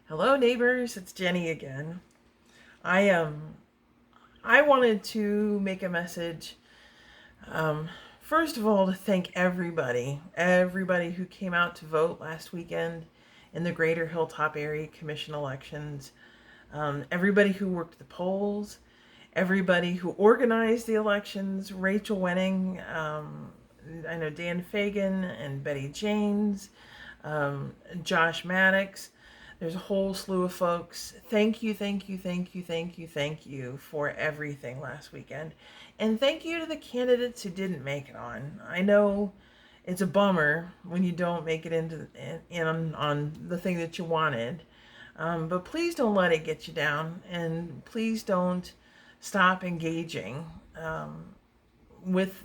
Hello neighbors, it's Jenny again. I wanted to make a message, um first of all, to thank everybody who came out to vote last weekend in the Greater Hilltop Area Commission elections. Everybody who worked the polls, everybody who organized the elections, Rachel Wenning, I know Dan Fagan and Betty Janes, Josh Maddox. There's a whole slew of folks. Thank you, thank you, thank you, thank you, thank you for everything last weekend. And thank you to the candidates who didn't make it on. I know it's a bummer when you don't make it in on the thing that you wanted. But please don't let it get you down, and please don't stop engaging with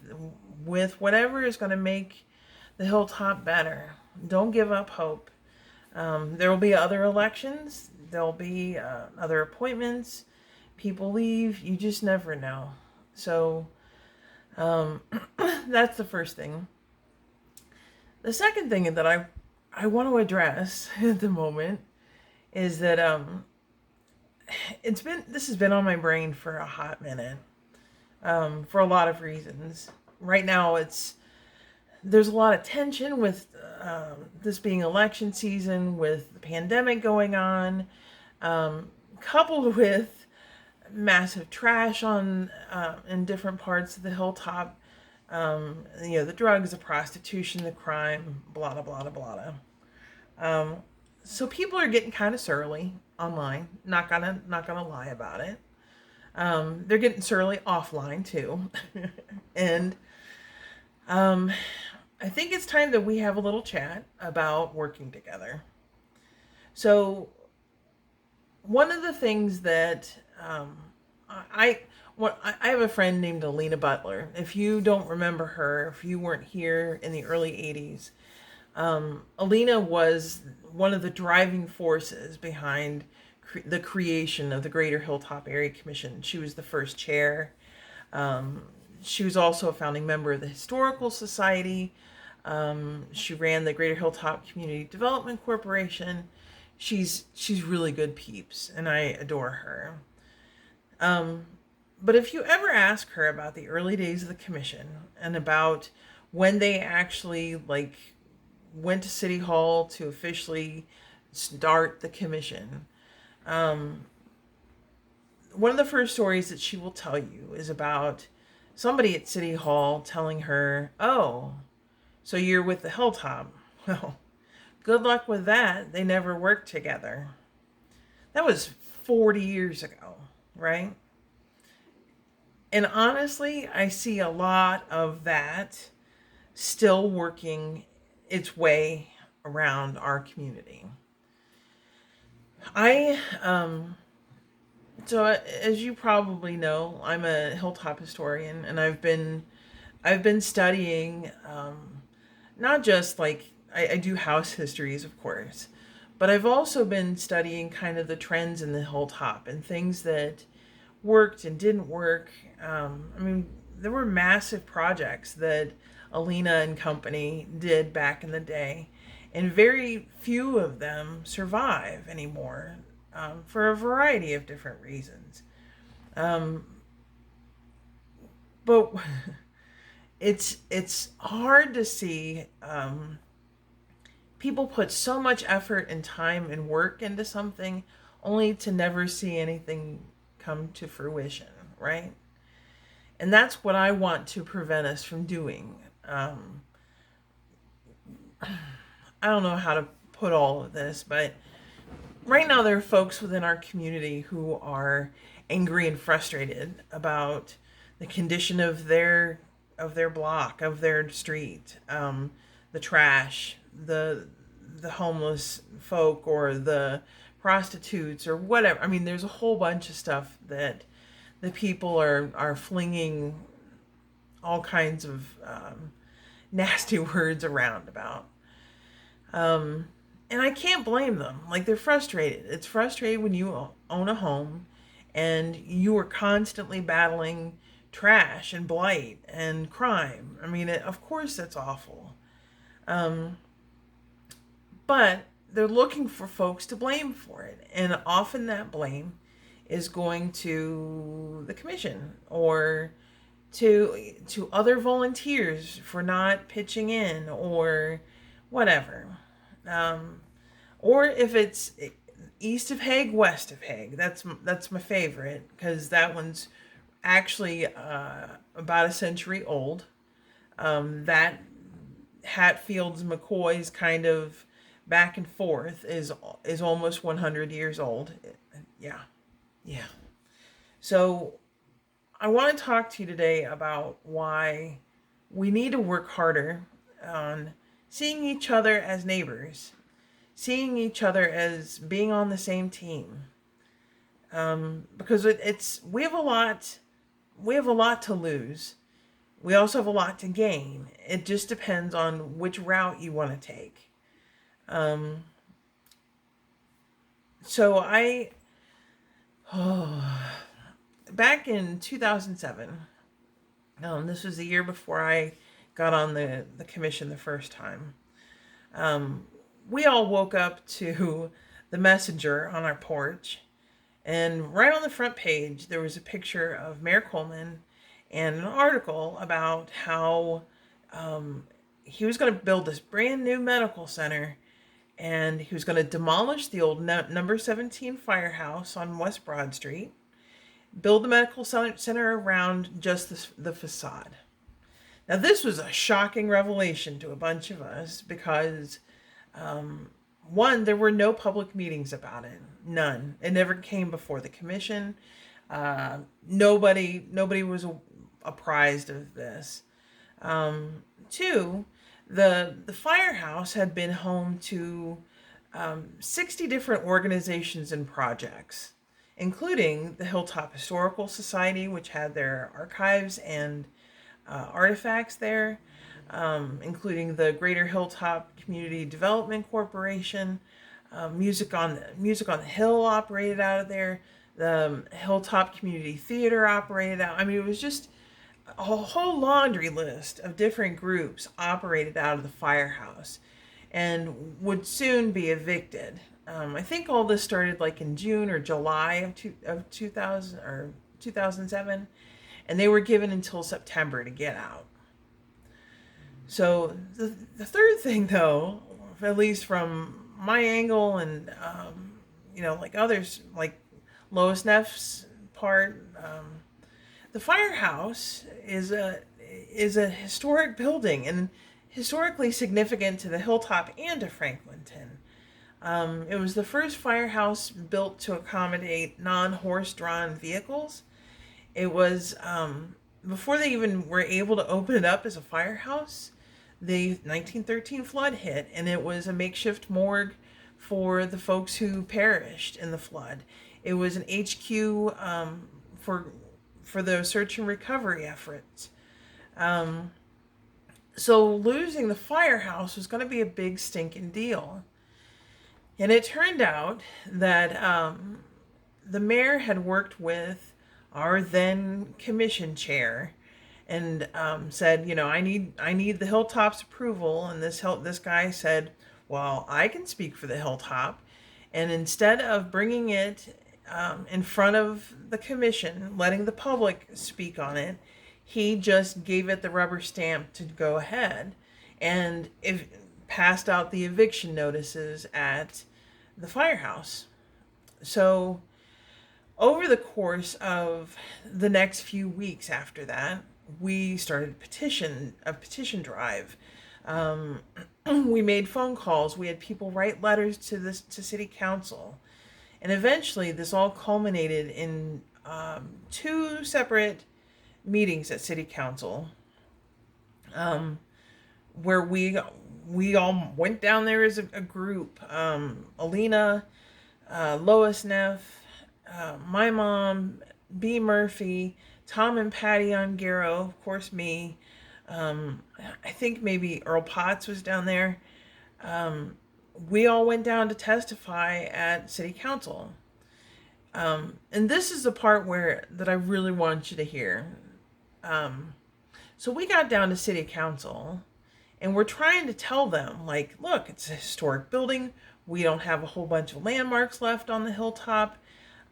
whatever is going to make the hilltop better. Don't give up hope. There will be other elections. There'll be other appointments. People leave. You just never know. So that's the first thing. The second thing that I want to address at the moment is that this has been on my brain for a hot minute, for a lot of reasons. Right now, there's a lot of tension with this being election season, with the pandemic going on, coupled with massive trash on in different parts of the hilltop. The drugs, the prostitution, the crime, blah blah blah blah blah. So people are getting kind of surly online. Not gonna lie about it. They're getting surly offline too, and I think it's time that we have a little chat about working together. So one of the things that I have a friend named Alina Butler. If you don't remember her, if you weren't here in the early 80s, Alina was one of the driving forces behind the creation of the Greater Hilltop Area Commission. She was the first chair. She was also a founding member of the Historical Society. She ran the Greater Hilltop Community Development Corporation. She's really good peeps, and I adore her. But if you ever ask her about the early days of the commission and about when they actually went to City Hall to officially start the commission, one of the first stories that she will tell you is about somebody at City Hall telling her, "Oh, so you're with the Hilltop? Well, good luck with that. They never worked together." That was 40 years ago, right? And honestly, I see a lot of that still working its way around our community. So as you probably know, I'm a hilltop historian, and I've been studying, not just I do house histories, of course, but I've also been studying kind of the trends in the hilltop and things that worked and didn't work. There were massive projects that Alina and company did back in the day, and very few of them survive anymore, for a variety of different reasons. Um, but it's hard to see, people put so much effort and time and work into something only to never see anything come to fruition, right? And that's what I want to prevent us from doing. I don't know how to put all of this, but right now there are folks within our community who are angry and frustrated about the condition of their block, of their street, the trash, the homeless folk, or the prostitutes, or whatever. There's a whole bunch of stuff that the people are flinging all kinds of nasty words around about. And I can't blame them. They're frustrated. It's frustrating when you own a home and you are constantly battling trash and blight and crime. Of course, that's awful. But they're looking for folks to blame for it, and often that blame is going to the commission or to other volunteers for not pitching in or whatever. Um, or if it's east of Hague, west of Hague, that's my favorite because that one's actually about a century old. That Hatfields McCoy's kind of back and forth is almost 100 years old. Yeah, yeah. So I want to talk to you today about why we need to work harder on seeing each other as neighbors, seeing each other as being on the same team. Because it's we have a lot to lose. We also have a lot to gain. It just depends on which route you want to take. Um, so I, back in 2007, this was the year before I got on the commission the first time. We all woke up to the messenger on our porch, and right on the front page there was a picture of Mayor Coleman and an article about how he was going to build this brand new medical center, and he was going to demolish the old number 17 Firehouse on West Broad Street, build the medical center around just the facade. Now, this was a shocking revelation to a bunch of us because, one, there were no public meetings about it. None. It never came before the commission. Nobody was apprised of this. Two, the Firehouse had been home to 60 different organizations and projects, including the Hilltop Historical Society, which had their archives and artifacts there, including the Greater Hilltop Community Development Corporation. Music on the Hill operated out of there. The Hilltop Community Theater operated out. I mean, it was just a whole laundry list of different groups operated out of the Firehouse and would soon be evicted. I think all this started like in June or July of 2000 or 2007, and they were given until September to get out. So the third thing, though, at least from my angle and like others, like Lois Neff's part, the Firehouse is a historic building and historically significant to the Hilltop and to Franklinton. It was the first firehouse built to accommodate non-horse-drawn vehicles. It was, before they even were able to open it up as a firehouse, the 1913 flood hit, and it was a makeshift morgue for the folks who perished in the flood. It was an HQ for the search and recovery efforts. So losing the Firehouse was going to be a big stinking deal. And it turned out that the mayor had worked with our then commission chair and said, I need the Hilltop's approval. And this guy said, well, I can speak for the Hilltop. And instead of bringing it in front of the commission, letting the public speak on it, he just gave it the rubber stamp to go ahead and passed out the eviction notices at the Firehouse. So over the course of the next few weeks after that, we started a petition drive. We made phone calls. We had people write letters to city council. And eventually this all culminated in 2 separate meetings at city council, where we all went down there as a group. Alina, Lois Neff, my mom, B. Murphy, Tom and Patty Ongaro, of course me. I think maybe Earl Potts was down there. We all went down to testify at city council. And this is the part that I really want you to hear. So we got down to city council and we're trying to tell them, like, look, it's a historic building. We don't have a whole bunch of landmarks left on the hilltop.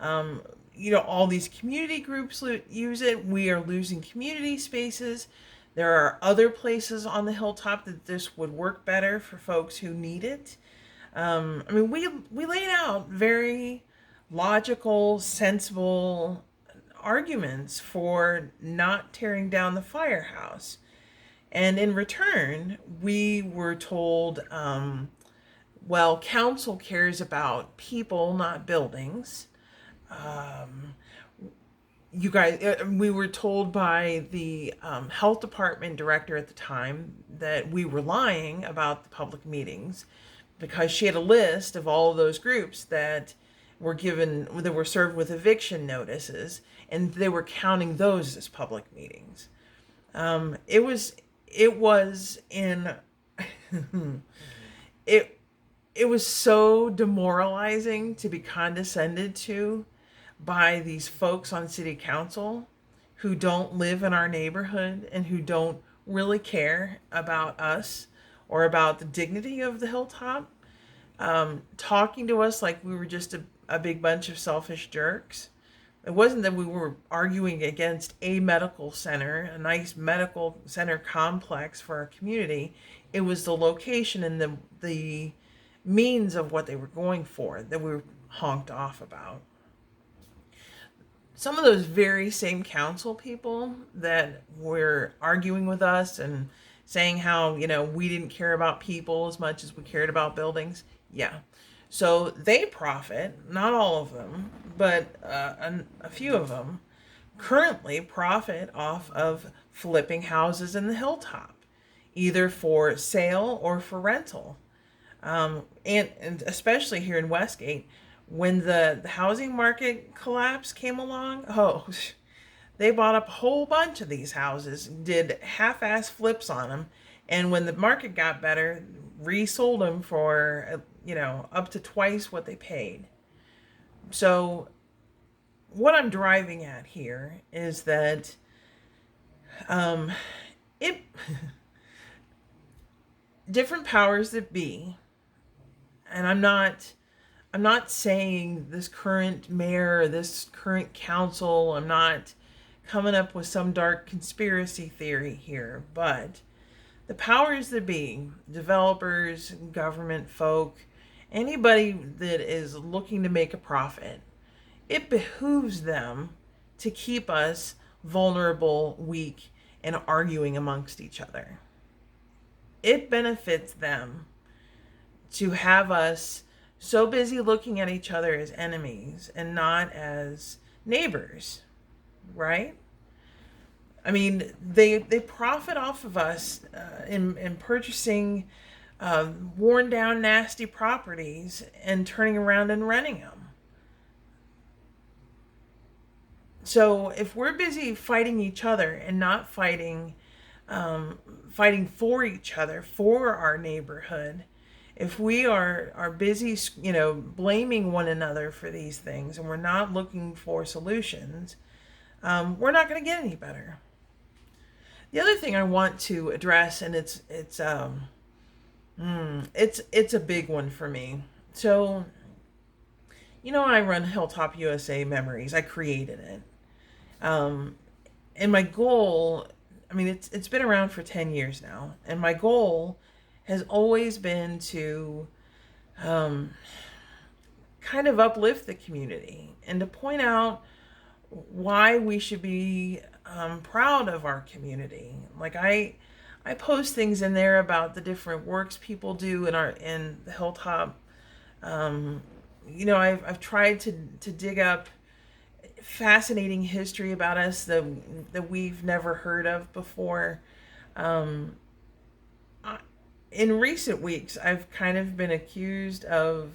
All these community groups use it. We are losing community spaces. There are other places on the hilltop that this would work better for folks who need it. We laid out very logical, sensible arguments for not tearing down the firehouse. And in return, we were told, council cares about people, not buildings. We were told by the health department director at the time that we were lying about the public meetings, because she had a list of all of those groups that were served with eviction notices, and they were counting those as public meetings. It was so demoralizing to be condescended to by these folks on city council who don't live in our neighborhood and who don't really care about us or about the dignity of the hilltop, talking to us like we were just a big bunch of selfish jerks. It wasn't that we were arguing against a medical center, a nice medical center complex for our community. It was the location and the means of what they were going for that we were honked off about. Some of those very same council people that were arguing with us and saying how, we didn't care about people as much as we cared about buildings. Yeah. So they profit, not all of them, but a few of them currently profit off of flipping houses in the hilltop, either for sale or for rental. And especially here in Westgate, when the housing market collapse came along, they bought up a whole bunch of these houses, did half-ass flips on them, and when the market got better, resold them for up to twice what they paid. So what I'm driving at here is that different powers that be, and I'm not saying this current mayor or this current council, I'm not coming up with some dark conspiracy theory here, but the powers that be, developers, government folk, anybody that is looking to make a profit, it behooves them to keep us vulnerable, weak, and arguing amongst each other. It benefits them to have us so busy looking at each other as enemies and not as neighbors, right? They profit off of us in purchasing worn down, nasty properties and turning around and renting them. So if we're busy fighting each other and not fighting for each other, for our neighborhood, if we are busy, blaming one another for these things and we're not looking for solutions, we're not going to get any better. The other thing I want to address, and it's a big one for me. So, I run Hilltop USA Memories. I created it. And my goal, it's been around for 10 years now. And my goal has always been to kind of uplift the community and to point out why we should be proud of our community. Like I post things in there about the different works people do in the Hilltop. I've tried to dig up fascinating history about us that we've never heard of before. In recent weeks, I've kind of been accused of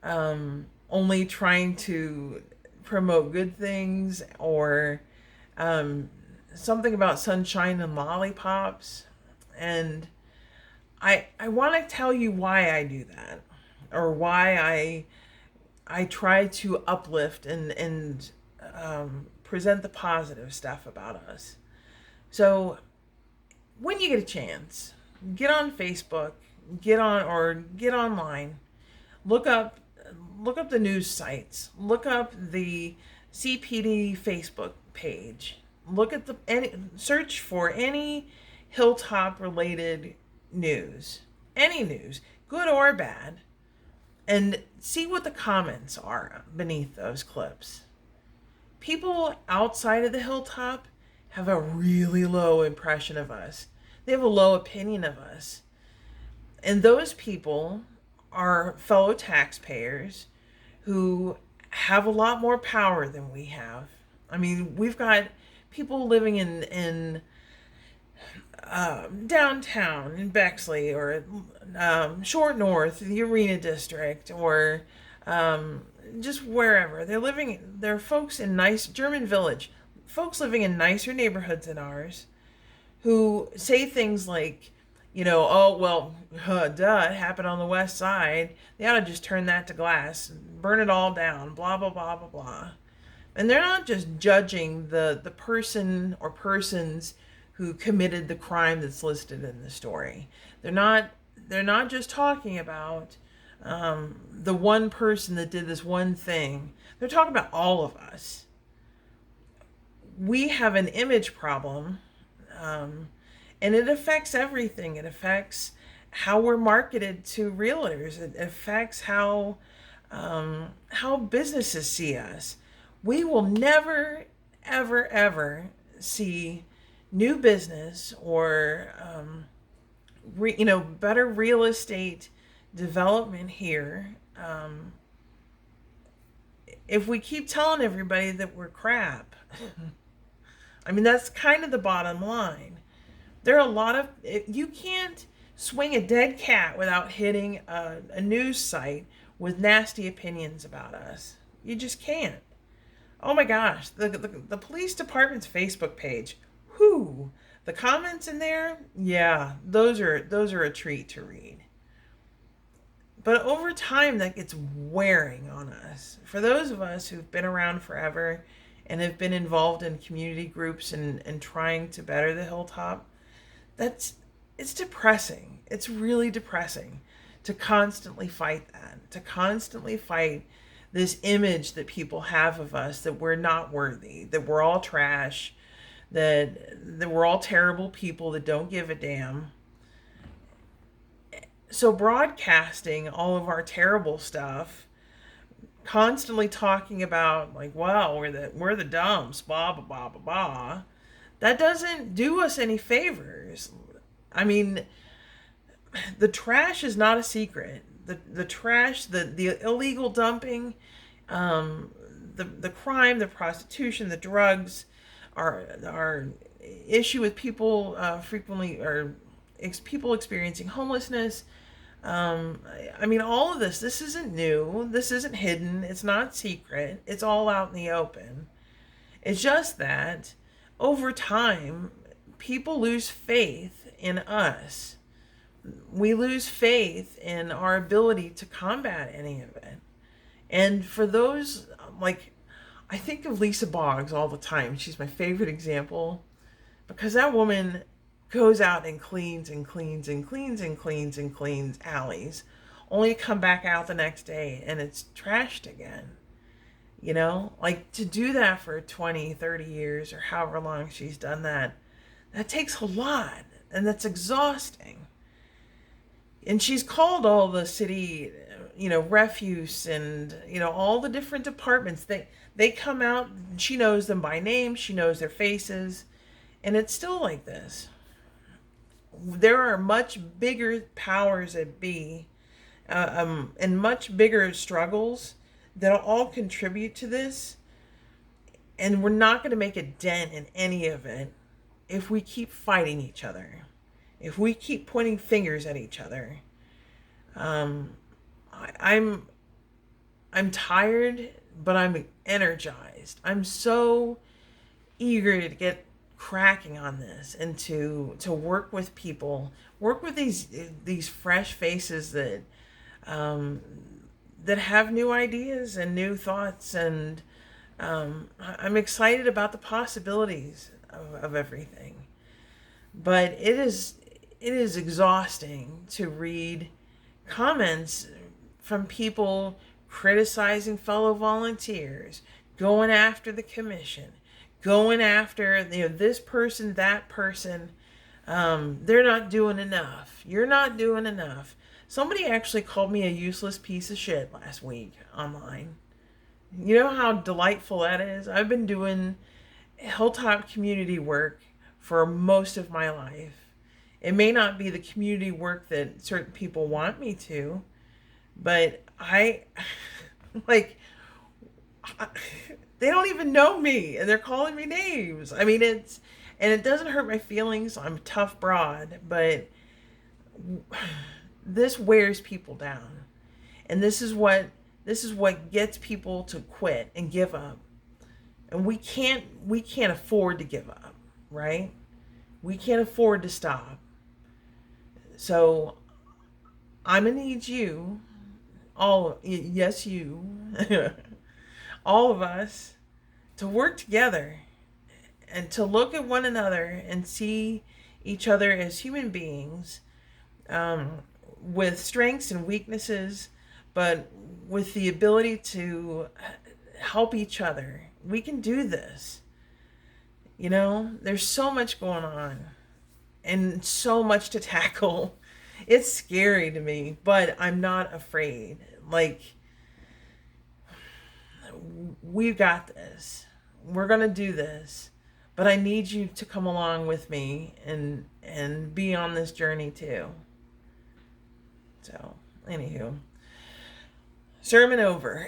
only trying to promote good things, or something about sunshine and lollipops. And I want to tell you why I do that, or why I try to uplift and present the positive stuff about us. So when you get a chance, get on Facebook, get online, Look up the news sites. Look up the CPD Facebook page. Look at search for any hilltop related news. Any news, good or bad, and see what the comments are beneath those clips. People outside of the hilltop have a really low impression of us. They have a low opinion of us. And those people are fellow taxpayers who have a lot more power than we have. I mean, we've got people living in downtown in Bexley, or Short North, the Arena District, or just wherever. They're folks in nice German Village, folks living in nicer neighborhoods than ours, who say things like, oh, well, duh, it happened on the west side. They ought to just turn that to glass, burn it all down, blah, blah, blah, blah, blah. And they're not just judging the person or persons who committed the crime that's listed in the story. They're not just talking about the one person that did this one thing. They're talking about all of us. We have an image problem, and it affects everything. It affects how we're marketed to realtors. It affects how businesses see us. We will never, ever, ever see new business or better real estate development here if we keep telling everybody that we're crap. I mean, that's kind of the bottom line. There are a lot of, you can't swing a dead cat without hitting a news site with nasty opinions about us. You just can't. Oh my gosh, the police department's Facebook page. Whew, the comments in there, yeah, those are a treat to read. But over time, that gets wearing on us. For those of us who've been around forever and have been involved in community groups and trying to better the hilltop, it's depressing. It's really depressing to constantly fight that, to constantly fight this image that people have of us, that we're not worthy, that we're all trash, that we're all terrible people that don't give a damn. So broadcasting all of our terrible stuff, constantly talking about like, well, we're the dumps, blah blah blah blah blah, that doesn't do us any favors. I mean, the trash is not a secret. The trash, the illegal dumping, the crime, the prostitution, the drugs, our issue with people frequently, or people experiencing homelessness. I mean, all of this isn't new. This isn't hidden. It's not secret. It's all out in the open. It's just that over time, people lose faith in us. We lose faith in our ability to combat any of it. And for those, like, I think of Lisa Boggs all the time. She's my favorite example, because that woman goes out and cleans and cleans and cleans and cleans and cleans alleys, only to come back out the next day and it's trashed again. Like, to do that for 20, 30 years or however long she's done that takes a lot, and that's exhausting. And she's called all the city, refuse, and, all the different departments. They come out, and she knows them by name, she knows their faces, and it's still like this. There are much bigger powers at be, and much bigger struggles that'll all contribute to this. And we're not going to make a dent in any of it if we keep fighting each other, if we keep pointing fingers at each other. I'm tired, but I'm energized. I'm so eager to get cracking on this and to work with people, work with these fresh faces that have new ideas and new thoughts, and I'm excited about the possibilities of everything. But it is exhausting to read comments from people criticizing fellow volunteers, going after the commission, going after this person, that person. They're not doing enough. You're not doing enough. Somebody actually called me a useless piece of shit last week online. You know how delightful that is? I've been doing Hilltop community work for most of my life. It may not be the community work that certain people want me to, but like, they don't even know me and they're calling me names. I mean, and it doesn't hurt my feelings. I'm a tough broad, but this wears people down. And this is what gets people to quit and give up. And we can't afford to give up, right? We can't afford to stop. So I'm gonna need you, yes, you, all of us, to work together and to look at one another and see each other as human beings, with strengths and weaknesses, but with the ability to help each other. We can do this. There's so much going on and so much to tackle. It's scary to me, but I'm not afraid. Like, we've got this. We're going to do this. But I need you to come along with me and be on this journey too. So, anywho, sermon over.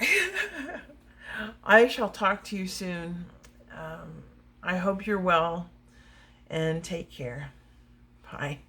I shall talk to you soon. I hope you're well, and take care. Bye.